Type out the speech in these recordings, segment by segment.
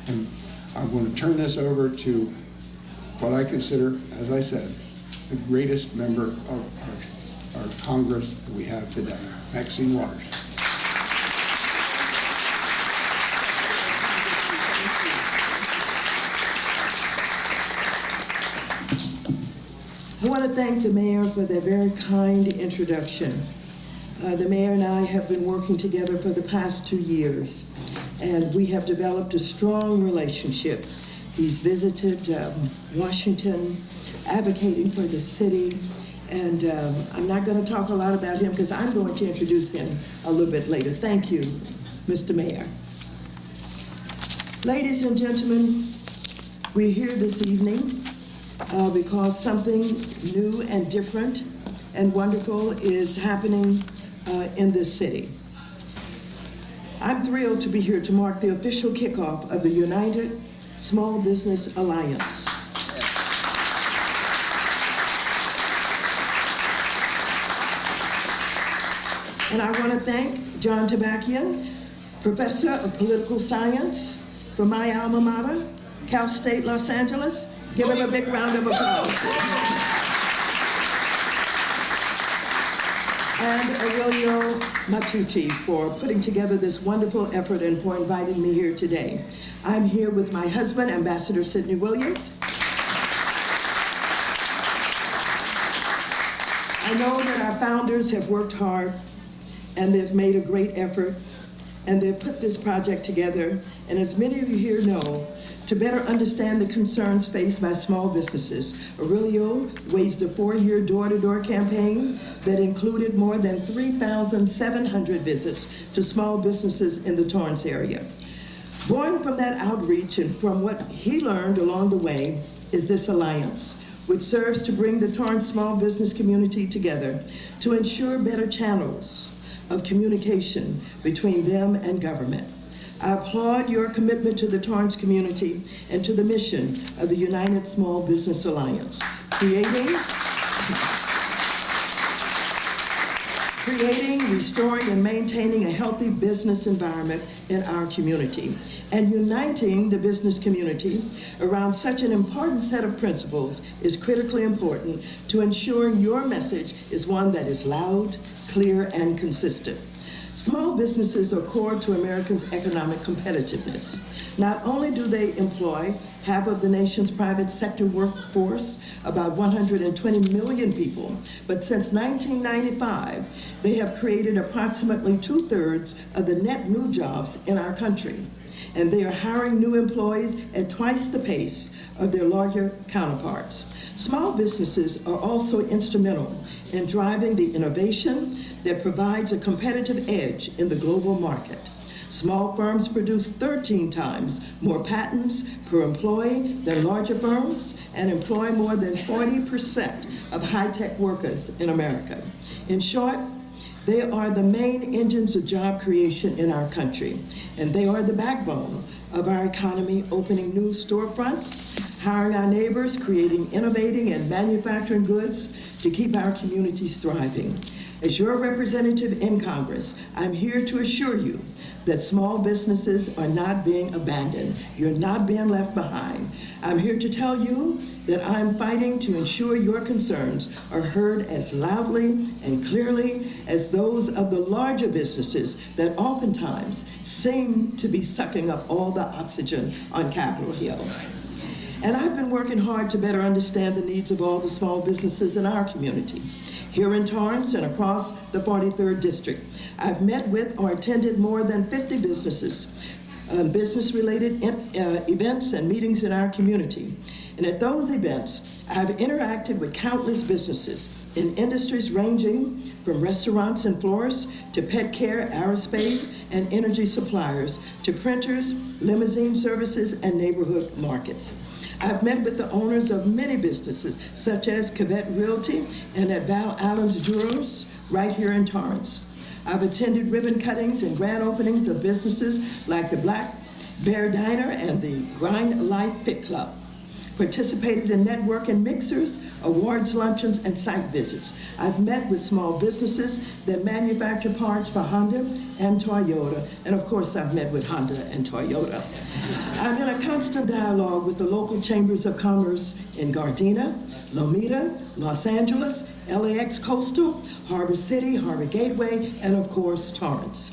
And I'm going to turn this over to what I consider, as I said, the greatest member of our Congress that we have today, Maxine Waters. I want to thank the mayor for their very kind introduction. The mayor and I have been working together for the past 2 years, and we have developed a strong relationship. He's visited Washington, advocating for the city, and I'm not going to talk a lot about him because I'm going to introduce him a little bit later. Thank you, Mr. Mayor. Ladies and gentlemen, we're here this evening because something new and different and wonderful is happening in this city. I'm thrilled to be here to mark the official kickoff of the United Small Business Alliance. And I want to thank Paul Tabakian, Professor of Political Science from my alma mater, Cal State Los Angeles. Give him a big round of applause. And Aurelio Mattucci for putting together this wonderful effort and for inviting me here today. I'm here with my husband, Ambassador Sidney Williams. I know that our founders have worked hard and they've made a great effort and they've put this project together. And as many of you here know, to better understand the concerns faced by small businesses, Aurelio waged a 4-year door-to-door campaign that included more than 3,700 visits to small businesses in the Torrance area. Born from that outreach and from what he learned along the way is this alliance, which serves to bring the Torrance small business community together to ensure better channels of communication between them and government. I applaud your commitment to the Torrance community and to the mission of the United Small Business Alliance, creating, restoring, and maintaining a healthy business environment in our community, and uniting the business community around such an important set of principles is critically important to ensuring your message is one that is loud, clear, and consistent. Small businesses are core to Americans' economic competitiveness. Not only do they employ half of the nation's private sector workforce, about 120 million people, but since 1995, they have created approximately 2/3 of the net new jobs in our country. And they are hiring new employees at twice the pace of their larger counterparts. Small businesses are also instrumental in driving the innovation that provides a competitive edge in the global market. Small firms produce 13 times more patents per employee than larger firms and employ more than 40% of high-tech workers in America. In short, they are the main engines of job creation in our country, and they are the backbone of our economy, opening new storefronts, hiring our neighbors, creating, innovating, and manufacturing goods to keep our communities thriving. As your representative in Congress, I'm here to assure you that small businesses are not being abandoned. You're not being left behind. I'm here to tell you that I'm fighting to ensure your concerns are heard as loudly and clearly as those of the larger businesses that oftentimes seem to be sucking up all the oxygen on Capitol Hill. And I've been working hard to better understand the needs of all the small businesses in our community. Here in Torrance and across the 43rd District, I've met with or attended more than 50 businesses, business-related events and meetings in our community. And at those events, I've interacted with countless businesses in industries ranging from restaurants and florists to pet care, aerospace, and energy suppliers to printers, limousine services, and neighborhood markets. I've met with the owners of many businesses, such as Cavett Realty and at Val Allen's Jewelers, right here in Torrance. I've attended ribbon cuttings and grand openings of businesses like the Black Bear Diner and the Grind Life Fit Club. participated in network and mixers, awards luncheons, and site visits. I've met with small businesses that manufacture parts for Honda and Toyota, and of course I've met with Honda and Toyota. I'm in a constant dialogue with the local chambers of commerce in Gardena, Lomita, Los Angeles, LAX Coastal, Harbor City, Harbor Gateway, and of course Torrance.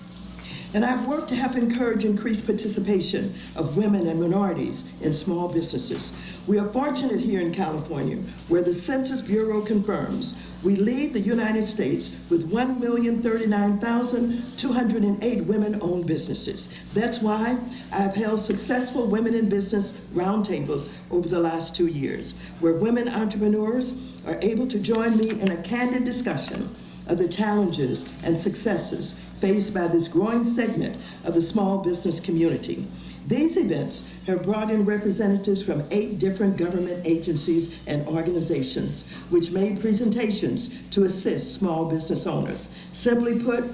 And I've worked to help encourage increased participation of women and minorities in small businesses. We are fortunate here in California, where the Census Bureau confirms we lead the United States with 1,039,208 women-owned businesses. That's why I've held successful Women in Business roundtables over the last 2 years, where women entrepreneurs are able to join me in a candid discussion of the challenges and successes faced by this growing segment of the small business community. These events have brought in representatives from 8 different government agencies and organizations, which made presentations to assist small business owners. Simply put,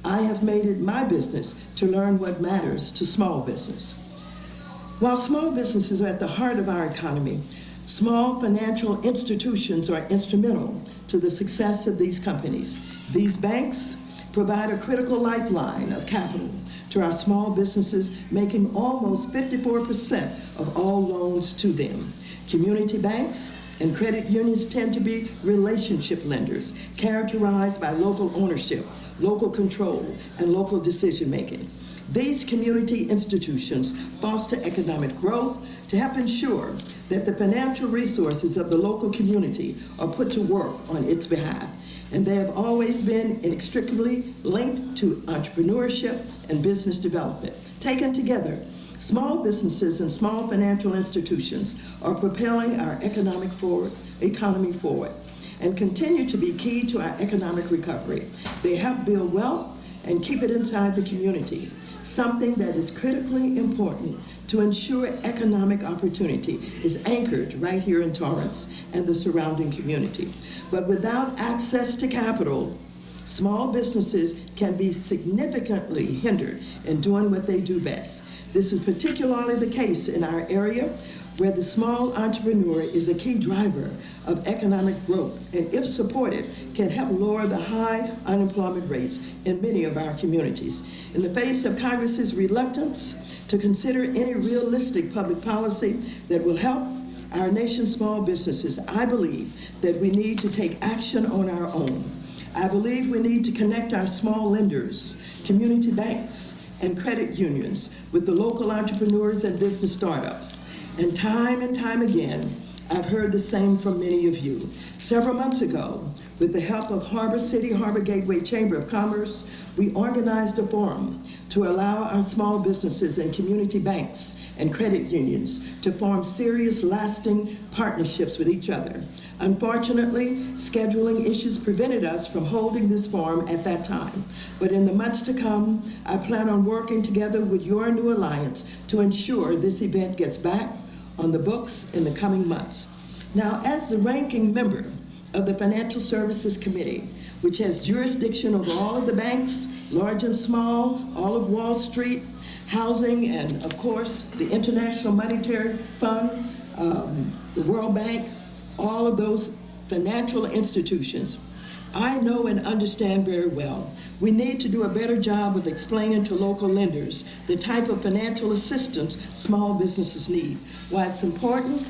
I have made it my business to learn what matters to small business. While small businesses are at the heart of our economy, small financial institutions are instrumental to the success of these companies. These banks provide a critical lifeline of capital to our small businesses, making almost 54% of all loans to them. Community banks and credit unions tend to be relationship lenders, characterized by local ownership, local control, and local decision-making. These community institutions foster economic growth to help ensure that the financial resources of the local community are put to work on its behalf. And they have always been inextricably linked to entrepreneurship and business development. Taken together, small businesses and small financial institutions are propelling our economy forward and continue to be key to our economic recovery. They help build wealth and keep it inside the community, something that is critically important to ensure economic opportunity is anchored right here in Torrance and the surrounding community. But without access to capital, small businesses can be significantly hindered in doing what they do best. This is particularly the case in our area, where the small entrepreneur is a key driver of economic growth, and if supported, can help lower the high unemployment rates in many of our communities. In the face of Congress's reluctance to consider any realistic public policy that will help our nation's small businesses, I believe that we need to take action on our own. I believe we need to connect our small lenders, community banks, and credit unions with the local entrepreneurs and business startups. And time again, I've heard the same from many of you. Several months ago, with the help of Harbor City, Harbor Gateway Chamber of Commerce, we organized a forum to allow our small businesses and community banks and credit unions to form serious, lasting partnerships with each other. Unfortunately, scheduling issues prevented us from holding this forum at that time. But in the months to come, I plan on working together with your new alliance to ensure this event gets back on the books in the coming months. Now, as the ranking member of the Financial Services Committee, which has jurisdiction over all of the banks, large and small, all of Wall Street, housing, and of course, the International Monetary Fund, the World Bank, all of those financial institutions, I know and understand very well we need to do a better job of explaining to local lenders the type of financial assistance small businesses need, why it's important,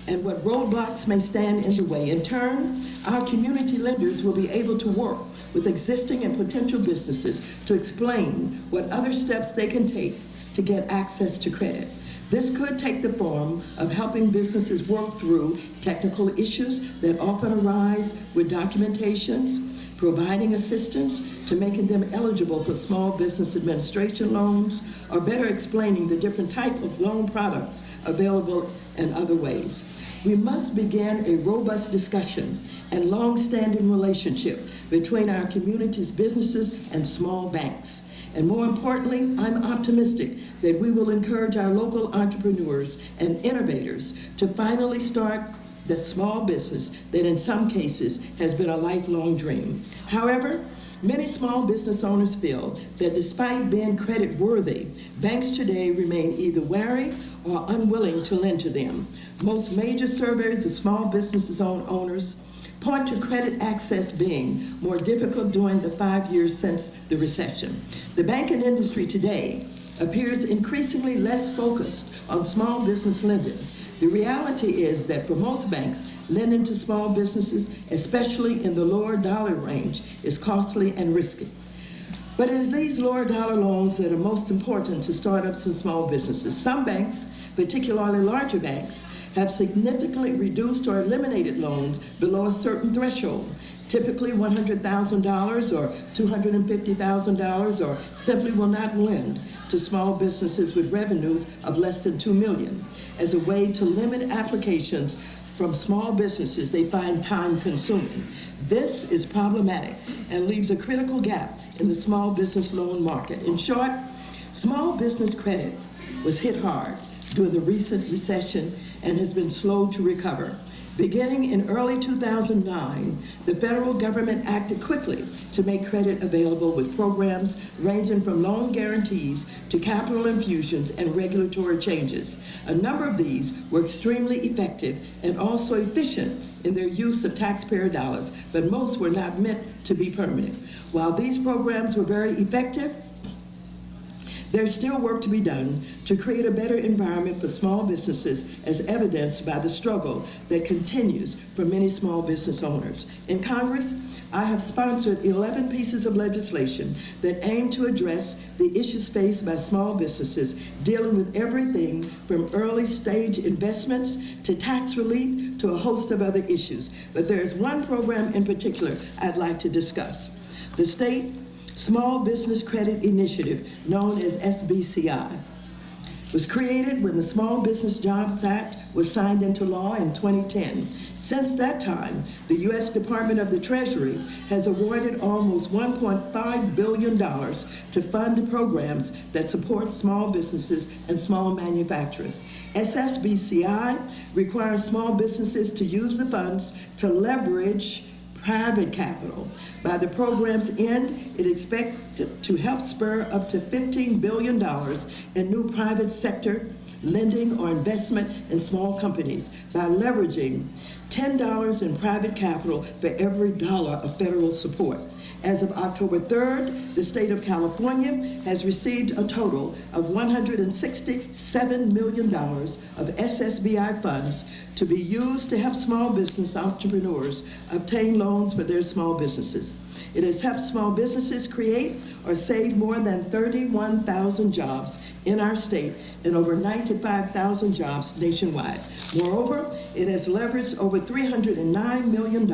and what roadblocks may stand in the way. In turn, our community lenders will be able to work with existing and potential businesses to explain what other steps they can take to get access to credit. This could take the form of helping businesses work through technical issues that often arise with documentations, providing assistance to making them eligible for small business administration loans, or better explaining the different type of loan products available in other ways. We must begin a robust discussion and long-standing relationship between our community's businesses and small banks. And more importantly, I'm optimistic that we will encourage our local entrepreneurs and innovators to finally start the small business that in some cases has been a lifelong dream. However, Many small business owners feel that despite being credit worthy, banks today remain either wary or unwilling to lend to them. Most major surveys of small businesses owners point to credit access being more difficult during the 5 years since the recession. The banking industry today appears increasingly less focused on small business lending. The reality is that for most banks, lending to small businesses, especially in the lower dollar range, is costly and risky. But it is these lower dollar loans that are most important to startups and small businesses. Some banks, particularly larger banks, have significantly reduced or eliminated loans below a certain threshold, typically $100,000 or $250,000, or simply will not lend to small businesses with revenues of less than $2 million as a way to limit applications from small businesses they find time consuming. This is problematic and leaves a critical gap in the small business loan market. In short, small business credit was hit hard during the recent recession and has been slow to recover. Beginning in early 2009, the federal government acted quickly to make credit available with programs ranging from loan guarantees to capital infusions and regulatory changes. A number of these were extremely effective and also efficient in their use of taxpayer dollars, but most were not meant to be permanent. While these programs were very effective, there's still work to be done to create a better environment for small businesses, as evidenced by the struggle that continues for many small business owners. In Congress, I have sponsored 11 pieces of legislation that aim to address the issues faced by small businesses, dealing with everything from early stage investments to tax relief to a host of other issues. But there is one program in particular I'd like to discuss. The State Small Business Credit Initiative, known as SBCI, was created when the Small Business Jobs Act was signed into law in 2010. Since that time, the U.S. Department of the Treasury has awarded almost $1.5 billion to fund programs that support small businesses and small manufacturers. SBCI requires small businesses to use the funds to leverage private capital. By the program's end, it expected to help spur up to $15 billion in new private sector lending or investment in small companies by leveraging $10 in private capital for every dollar of federal support. As of October 3rd, the state of California has received a total of $167 million of SBCI funds to be used to help small business entrepreneurs obtain loans for their small businesses. It has helped small businesses create or save more than 31,000 jobs in our state and over 95,000 jobs nationwide. Moreover, it has leveraged over $309 million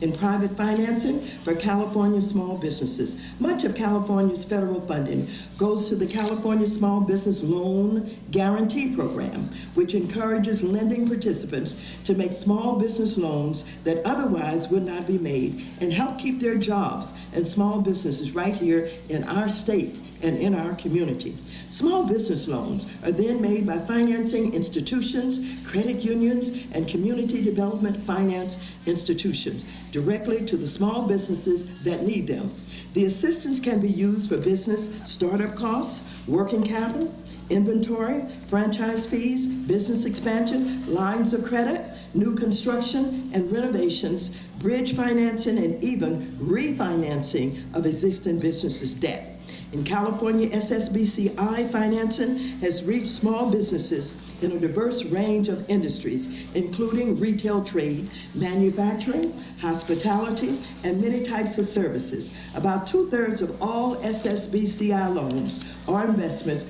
in private financing for California small businesses. Much of California's federal funding goes to the California Small Business Loan Guarantee Program, which encourages lending participants to make small business loans that otherwise would not be made and help keep their jobs and small businesses right here in our state and in our community. Small business loans are then made by financing institutions, credit unions, and community development finance institutions directly to the small businesses that need them. The assistance can be used for business startup costs, working capital, inventory, franchise fees, business expansion, lines of credit, new construction and renovations, bridge financing, and even refinancing of existing businesses' debt. In California, SBCI financing has reached small businesses in a diverse range of industries, including retail trade, manufacturing, hospitality, and many types of services. About 2/3 of all SBCI loans or investments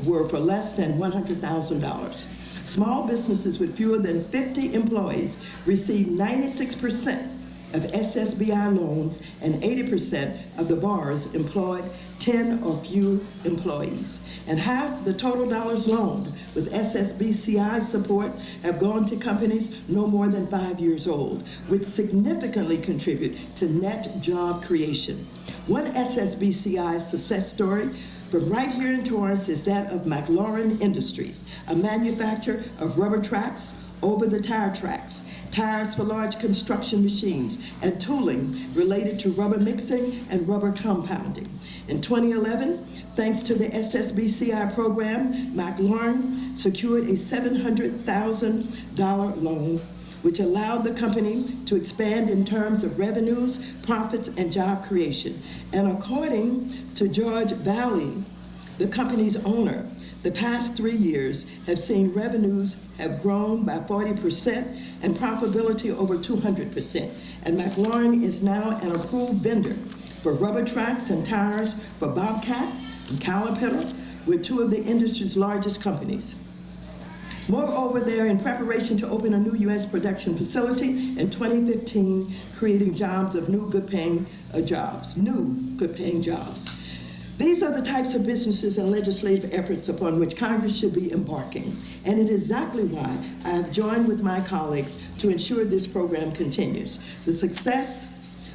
were for less than $100,000. Small businesses with fewer than 50 employees receive 96% of SBCI loans, and 80% of the borrowers employed 10 or fewer employees. And half the total dollars loaned with SBCI support have gone to companies no more than 5 years old, which significantly contribute to net job creation. One SBCI success story from right here in Torrance is that of McLaurin Industries, a manufacturer of rubber tracks over the tire tracks. tires for large construction machines, and tooling related to rubber mixing and rubber compounding. In 2011, thanks to the SSBCI program, McLaurin secured a $700,000 loan, which allowed the company to expand in terms of revenues, profits, and job creation. And according to George Valley, the company's owner, the past 3 years have seen revenues have grown by 40% and profitability over 200%. And McLaurin is now an approved vendor for rubber tracks and tires for Bobcat and Caterpillar, with two of the industry's largest companies. Moreover, they're in preparation to open a new U.S. production facility in 2015, creating jobs of new good-paying jobs. These are the types of businesses and legislative efforts upon which Congress should be embarking, and it is exactly why I have joined with my colleagues to ensure this program continues. The success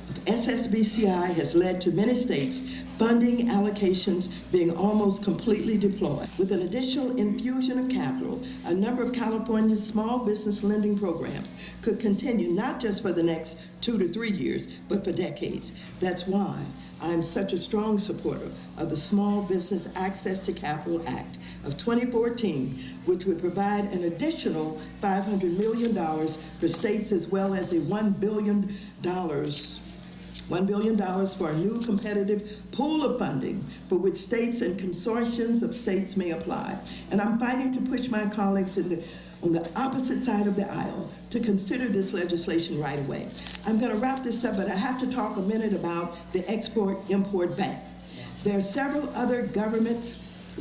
of SSBCI has led to many states funding allocations being almost completely deployed. With an additional infusion of capital, a number of California's small business lending programs could continue not just for the next 2 to 3 years, but for decades. That's why I'm such a strong supporter of the Small Business Access to Capital Act of 2014, which would provide an additional $500 million for states, as well as a $1 billion for a new competitive pool of funding for which states and consortiums of states may apply. And I'm fighting to push my colleagues on the opposite side of the aisle to consider this legislation right away. I'm going to wrap this up, but I have to talk a minute about the Export-Import Bank. There are several other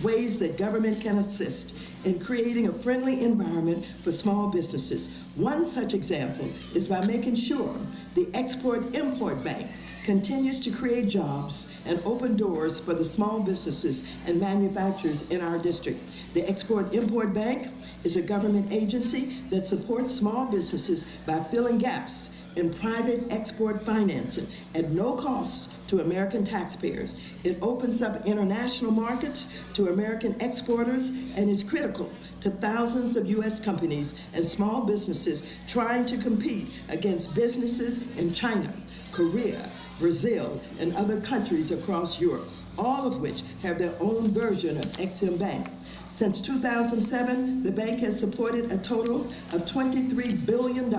ways that government can assist in creating a friendly environment for small businesses. One such example is by making sure the Export-Import Bank continues to create jobs and open doors for the small businesses and manufacturers in our district. The Export-Import Bank is a government agency that supports small businesses by filling gaps in private export financing at no cost to American taxpayers. It opens up international markets to American exporters and is critical to thousands of U.S. companies and small businesses trying to compete against businesses in China, Korea, Brazil, and other countries across Europe, all of which have their own version of Ex-Im Bank. Since 2007, the bank has supported a total of $23 billion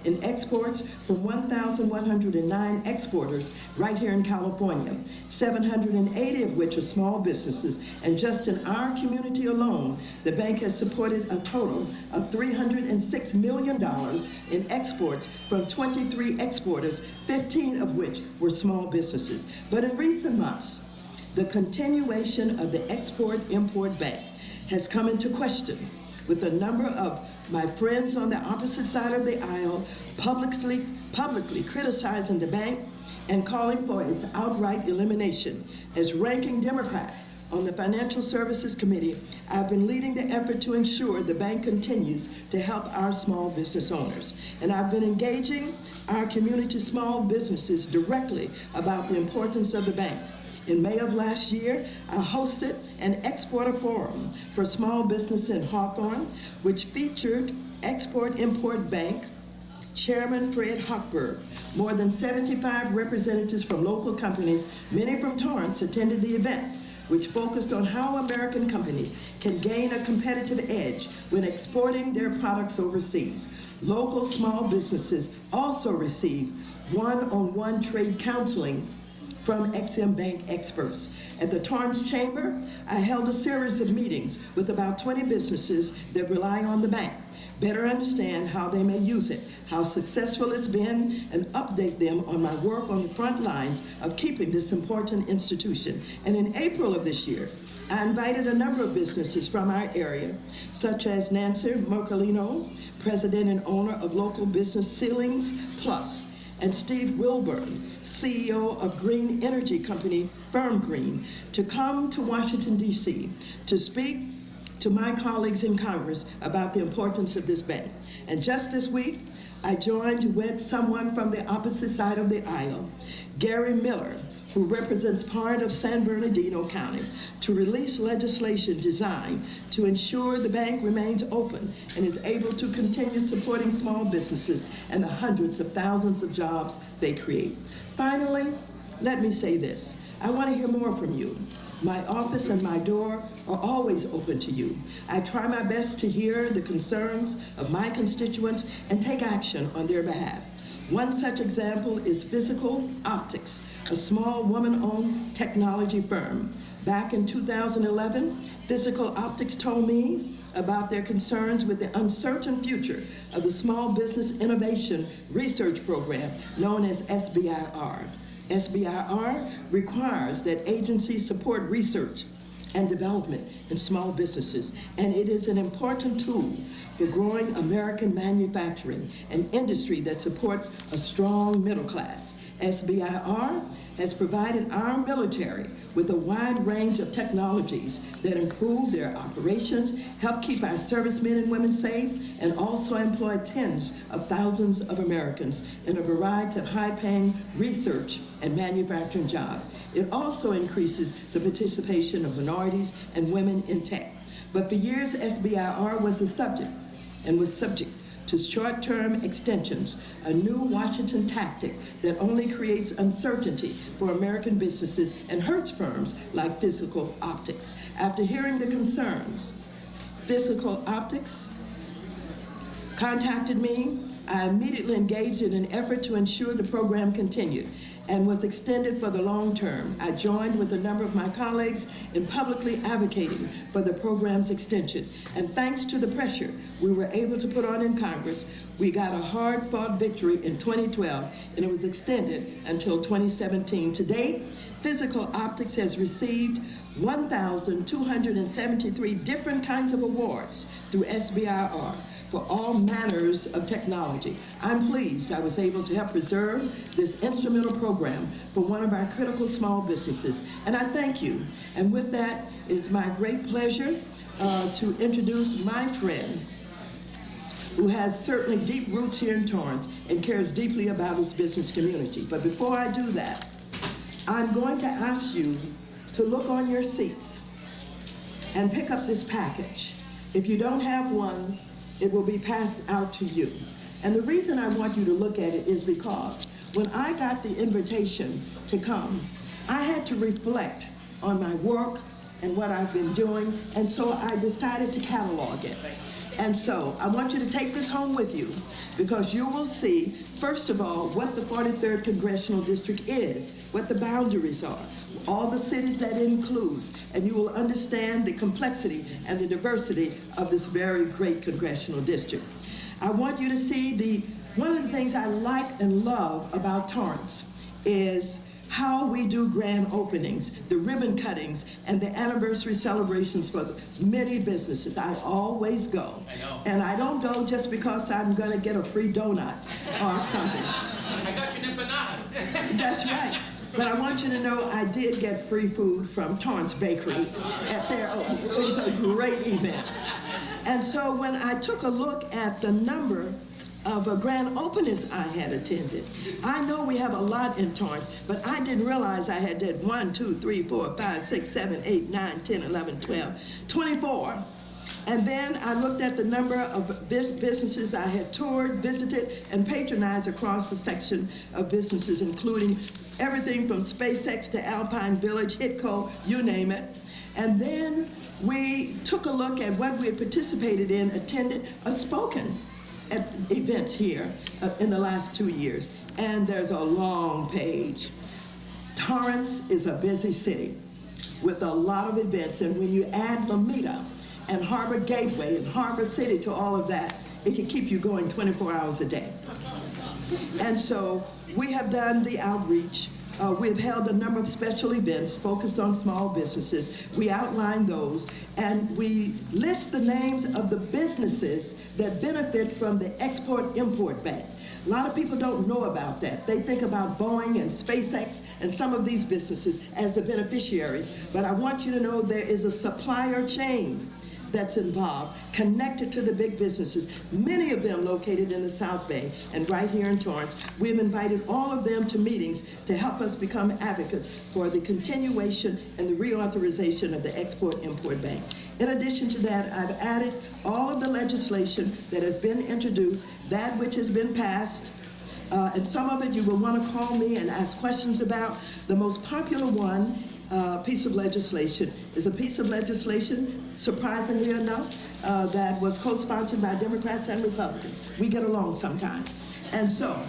in exports from 1,109 exporters right here in California, 780 of which are small businesses. And just in our community alone, the bank has supported a total of $306 million in exports from 23 exporters, 15 of which were small businesses. But in recent months, the continuation of the Export-Import Bank has come into question, with a number of my friends on the opposite side of the aisle publicly criticizing the bank and calling for its outright elimination. As ranking Democrat on the Financial Services Committee, I've been leading the effort to ensure the bank continues to help our small business owners. And I've been engaging our community small businesses directly about the importance of the bank. In May of last year, I hosted an exporter forum for small business in Hawthorne, which featured Export-Import Bank Chairman Fred Hochberg. More than 75 representatives from local companies, many from Torrance, attended the event, which focused on how American companies can gain a competitive edge when exporting their products overseas. Local small businesses also receive one-on-one trade counseling from Ex-Im Bank experts. At the Torrance Chamber, I held a series of meetings with about 20 businesses that rely on the bank, better understand how they may use it, how successful it's been, and update them on my work on the front lines of keeping this important institution. And in April of this year, I invited a number of businesses from our area, such as Nancy Mercolino, president and owner of local business Ceilings Plus, and Steve Wilburn, CEO of green energy company Firm Green, to come to Washington, D.C. to speak to my colleagues in Congress about the importance of this bank. And just this week, I joined with someone from the opposite side of the aisle, Gary Miller, who represents part of San Bernardino County, to release legislation designed to ensure the bank remains open and is able to continue supporting small businesses and the hundreds of thousands of jobs they create. Finally, let me say this. I want to hear more from you. My office and my door are always open to you. I try my best to hear the concerns of my constituents and take action on their behalf. One such example is Physical Optics, a small woman-owned technology firm. Back in 2011, Physical Optics told me about their concerns with the uncertain future of the Small Business Innovation Research Program, known as SBIR. SBIR requires that agencies support research and development in small businesses, and it is an important tool for growing American manufacturing, an industry that supports a strong middle class. SBIR has provided our military with a wide range of technologies that improve their operations, help keep our servicemen and women safe, and also employ tens of thousands of Americans in a variety of high-paying research and manufacturing jobs. It also increases the participation of minorities and women in tech. But for years, SBIR was the subject to short-term extensions, a new Washington tactic that only creates uncertainty for American businesses and hurts firms like Physical Optics. After hearing the concerns, Physical Optics contacted me. I immediately engaged in an effort to ensure the program continued and was extended for the long term. I joined with a number of my colleagues in publicly advocating for the program's extension. And thanks to the pressure we were able to put on in Congress, we got a hard-fought victory in 2012, and it was extended until 2017. To date, Physical Optics has received 1,273 different kinds of awards through SBIR for all manners of technology. I'm pleased I was able to help preserve this instrumental program for one of our critical small businesses, and I thank you. And with that, it is my great pleasure to introduce my friend, who has certainly deep roots here in Torrance and cares deeply about his business community. But before I do that, I'm going to ask you to look on your seats and pick up this package. If you don't have one, it will be passed out to you. And the reason I want you to look at it is because when I got the invitation to come, I had to reflect on my work and what I've been doing, and so I decided to catalog it. And so I want you to take this home with you, because you will see, first of all, what the 43rd Congressional District is, what the boundaries are, all the cities that it includes, and you will understand the complexity and the diversity of this very great congressional district. I want you to see one of the things I like and love about Torrance is how we do grand openings, the ribbon cuttings, and the anniversary celebrations for many businesses. I always go. And I don't go just because I'm gonna get a free donut or something. I got you an empanada. That's right. But I want you to know I did get free food from Torrance Bakery at their opening. It was a great event. And so when I took a look at the number of grand openings I had attended, I know we have a lot in Torrance, but I didn't realize I had did 1, 2, 3, 4, 5, 6, 7, 8, 9, 10, 11, 12, 24. And then I looked at the number of businesses I had toured, visited, and patronized across the section of businesses, including everything from SpaceX to Alpine Village, Hitco, you name it. And then we took a look at what we had participated in, attended, or spoken at events here in the last 2 years. And there's a long page. Torrance is a busy city with a lot of events, and when you add Lomita and Harbor Gateway and Harbor City to all of that, it can keep you going 24 hours a day. And so we have done the outreach. We've held a number of special events focused on small businesses. We outline those, and we list the names of the businesses that benefit from the Export-Import Bank. A lot of people don't know about that. They think about Boeing and SpaceX and some of these businesses as the beneficiaries, but I want you to know there is a supplier chain that's involved, connected to the big businesses, many of them located in the South Bay and right here in Torrance. We've invited all of them to meetings to help us become advocates for the continuation and the reauthorization of the Export-Import Bank. In addition to that, I've added all of the legislation that has been introduced, that which has been passed, and some of it you will want to call me and ask questions about. The most popular one, piece of legislation, is a piece of legislation, surprisingly enough, that was co-sponsored by Democrats and Republicans. We get along sometimes. And so,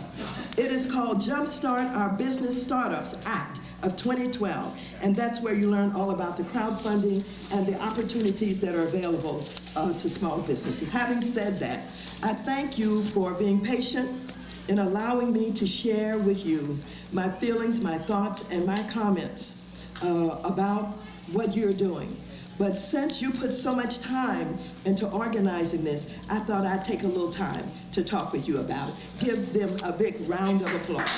it is called Jumpstart Our Business Startups Act of 2012, and that's where you learn all about the crowdfunding and the opportunities that are available to small businesses. Having said that, I thank you for being patient in allowing me to share with you my feelings, my thoughts, and my comments about what you're doing. But since you put so much time into organizing this, I thought I'd take a little time to talk with you about it. Give them a big round of applause.